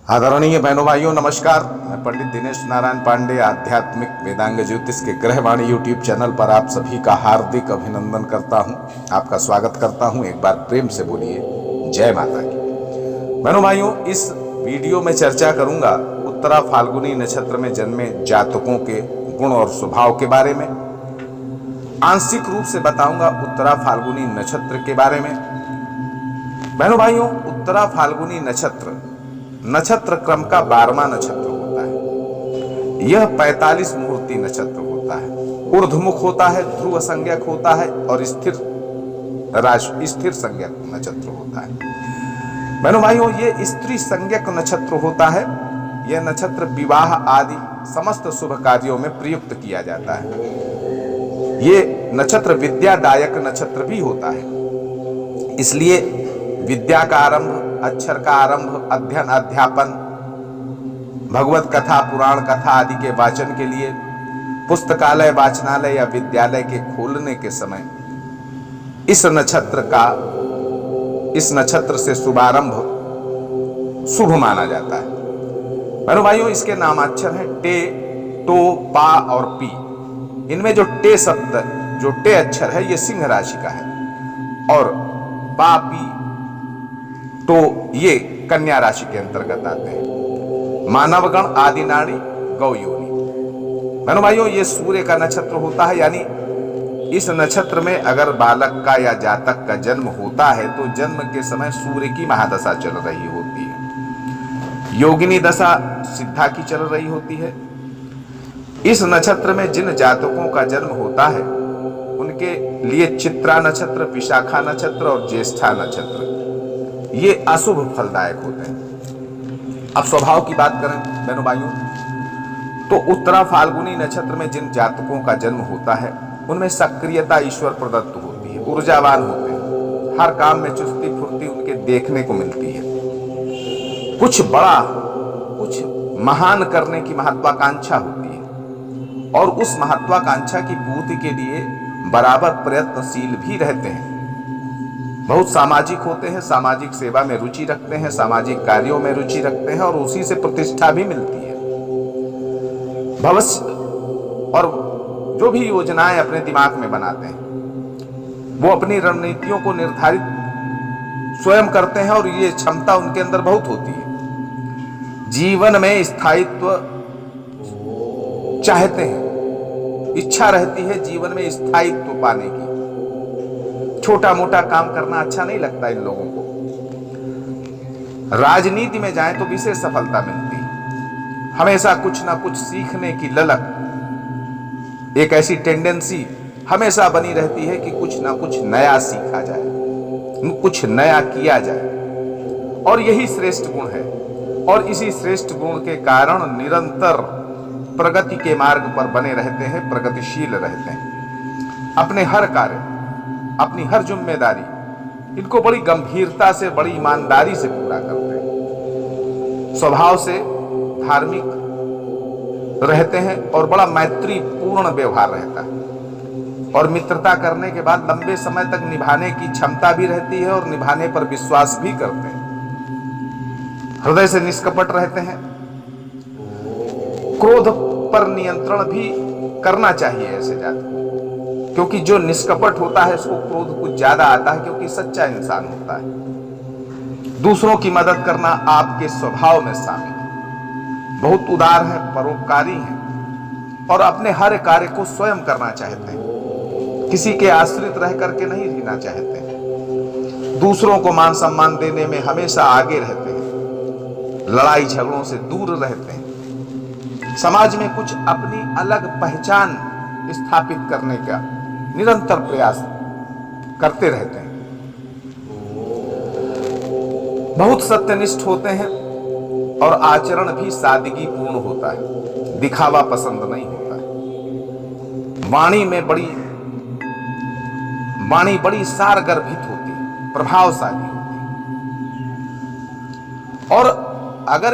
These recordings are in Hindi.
आदरणीय बहनों भाइयों नमस्कार। मैं पंडित दिनेश नारायण पांडे आध्यात्मिक वेदांग ज्योतिष के ग्रहवाणी यूट्यूब चैनल पर आप सभी का हार्दिक अभिनंदन करता हूं, आपका स्वागत करता हूं। एक बार प्रेम से बोलिए जय माता की। बहनों भाइयों, इस वीडियो में चर्चा करूंगा उत्तरा फाल्गुनी नक्षत्र में जन्मे जातकों के गुण और स्वभाव के बारे में। आंशिक रूप से बताऊंगा उत्तरा फाल्गुनी नक्षत्र के बारे में। बहनों भाइयों, उत्तरा फाल्गुनी नक्षत्र क्रम का 12वां नक्षत्र होता है। यह 45 मुहूर्ती नक्षत्र होता है, ऊर्ध्वमुख होता है, ध्रुव संज्ञक होता है और स्थिर संज्ञक नक्षत्र होता है। बहनों भाइयों, ये स्त्री संज्ञक नक्षत्र होता है। यह नक्षत्र विवाह आदि समस्त शुभ कार्यों में प्रयुक्त किया जाता है। ये नक्षत्र विद्यादायक नक्षत्र भी होता है, इसलिए विद्या का आरंभ, अक्षर का आरंभ, अध्ययन, अध्यापन, भगवत कथा, पुराण कथा आदि के वाचन के लिए पुस्तकालय, वाचनालय या विद्यालय के खोलने के समय इस नक्षत्र से शुभारंभ शुभ माना जाता है। बहनों भाइयों, इसके नामाक्षर हैं टे, टो, पा और पी। इनमें जो टे शब्द, जो टे अक्षर है, ये सिंह राशि का है और पा, पी, तो ये कन्या राशि के अंतर्गत आते हैं। मानवगण, आदि नाड़ी, गौ योनि। बहनों भाइयों, ये सूर्य का नक्षत्र होता है, यानी इस नक्षत्र में अगर बालक का या जातक का जन्म होता है तो जन्म के समय सूर्य की महादशा चल रही होती है, योगिनी दशा सिद्धा की चल रही होती है। इस नक्षत्र में जिन जातकों का जन्म होता है उनके लिए चित्रा नक्षत्र, विशाखा नक्षत्र और ज्येष्ठा नक्षत्र ये अशुभ फलदायक होते हैं। अब स्वभाव की बात करें बहनों भाइयों, तो उत्तरा फाल्गुनी नक्षत्र में जिन जातकों का जन्म होता है उनमें सक्रियता ईश्वर प्रदत्त होती है, ऊर्जावान होते हैं, हर काम में चुस्ती फुर्ती उनके देखने को मिलती है। कुछ बड़ा, कुछ महान करने की महत्वाकांक्षा होती है और उस महत्वाकांक्षा की पूर्ति के लिए बराबर प्रयत्नशील भी रहते हैं। बहुत सामाजिक होते हैं, सामाजिक सेवा में रुचि रखते हैं, सामाजिक कार्यों में रुचि रखते हैं और उसी से प्रतिष्ठा भी मिलती है। भविष्य और जो भी योजनाएं अपने दिमाग में बनाते हैं वो अपनी रणनीतियों को निर्धारित स्वयं करते हैं और ये क्षमता उनके अंदर बहुत होती है। जीवन में स्थायित्व चाहते हैं, इच्छा रहती है जीवन में स्थायित्व पाने की। छोटा मोटा काम करना अच्छा नहीं लगता इन लोगों को। राजनीति में जाएं तो विशेष सफलता मिलती है। हमेशा कुछ ना कुछ सीखने की ललक, एक ऐसी टेंडेंसी हमेशा बनी रहती है कि कुछ ना कुछ नया सीखा जाए, कुछ नया किया जाए और यही श्रेष्ठ गुण है। और इसी श्रेष्ठ गुण के कारण निरंतर प्रगति के मार्ग पर बने रहते हैं, प्रगतिशील रहते हैं। अपने हर कार्य, अपनी हर जिम्मेदारी इनको बड़ी गंभीरता से, बड़ी ईमानदारी से पूरा करते हैं। स्वभाव से धार्मिक रहते हैं और बड़ा मैत्रीपूर्ण व्यवहार रहता है और मित्रता करने के बाद लंबे समय तक निभाने की क्षमता भी रहती है और निभाने पर विश्वास भी करते हैं। हृदय से निष्कपट रहते हैं। क्रोध पर नियंत्रण भी करना चाहिए ऐसे जातकों, क्योंकि जो निष्कपट होता है उसको क्रोध कुछ ज्यादा आता है, क्योंकि सच्चा इंसान होता है। दूसरों की मदद करना आपके स्वभाव में शामिल है। बहुत उदार हैं, परोपकारी हैं और अपने हर कार्य को स्वयं करना चाहते हैं, किसी के आश्रित रह करके नहीं जीना चाहते हैं। दूसरों को मान सम्मान देने में हमेशा आगे रहते हैं, लड़ाई झगड़ों से दूर रहते हैं। समाज में कुछ अपनी अलग पहचान स्थापित करने का निरंतर प्रयास करते रहते हैं। बहुत सत्यनिष्ठ होते हैं और आचरण भी सादगीपूर्ण होता है, दिखावा पसंद नहीं होता है। वाणी बड़ी सारगर्भित होती है, प्रभावशाली होती है और अगर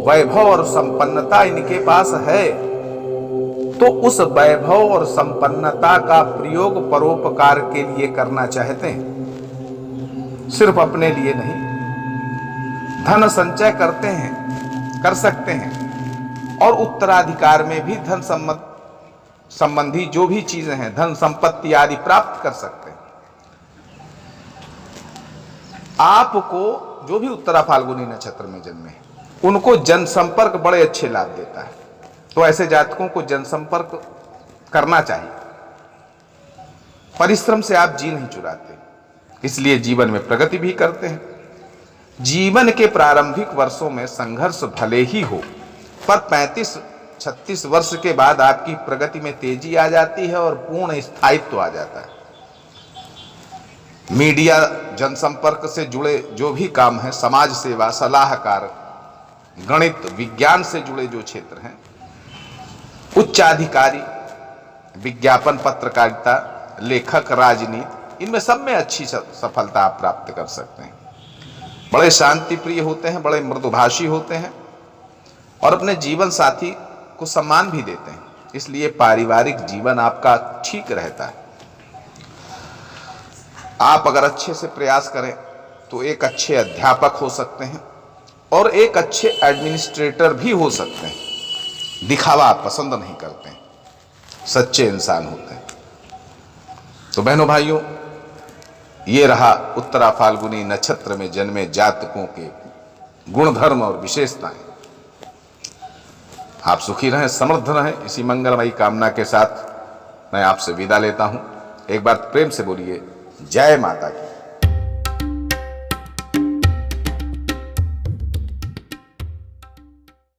वैभव और संपन्नता इनके पास है तो उस वैभव और संपन्नता का प्रयोग परोपकार के लिए करना चाहते हैं, सिर्फ अपने लिए नहीं। धन संचय करते हैं, कर सकते हैं, और उत्तराधिकार में भी धन संबंधी जो भी चीजें हैं, धन संपत्ति आदि प्राप्त कर सकते हैं। आपको जो भी उत्तरा फाल्गुनी नक्षत्र में जन्मे उनको जनसंपर्क बड़े अच्छे लाभ देता है, तो ऐसे जातकों को जनसंपर्क करना चाहिए। परिश्रम से आप जी नहीं चुराते, इसलिए जीवन में प्रगति भी करते हैं। जीवन के प्रारंभिक वर्षों में संघर्ष भले ही हो, पर 35-36 वर्ष के बाद आपकी प्रगति में तेजी आ जाती है और पूर्ण स्थायित्व आ जाता है। मीडिया, जनसंपर्क से जुड़े जो भी काम है, समाज सेवा, सलाहकार, गणित, विज्ञान से जुड़े जो क्षेत्र हैं, उच्चाधिकारी, विज्ञापन, पत्रकारिता, लेखक, राजनीति, इनमें सब में अच्छी सफलता आप प्राप्त कर सकते हैं। बड़े शांति प्रिय होते हैं, बड़े मृदुभाषी होते हैं और अपने जीवन साथी को सम्मान भी देते हैं, इसलिए पारिवारिक जीवन आपका ठीक रहता है। आप अगर अच्छे से प्रयास करें तो एक अच्छे अध्यापक हो सकते हैं और एक अच्छे एडमिनिस्ट्रेटर भी हो सकते हैं। दिखावा आप पसंद नहीं करते हैं, सच्चे इंसान होते हैं। तो बहनों भाइयों, ये रहा उत्तरा फाल्गुनी नक्षत्र में जन्मे जातकों के गुणधर्म और विशेषताएं। आप सुखी रहें, समृद्ध रहें, इसी मंगलमयी कामना के साथ मैं आपसे विदा लेता हूं। एक बार प्रेम से बोलिए जय माता की।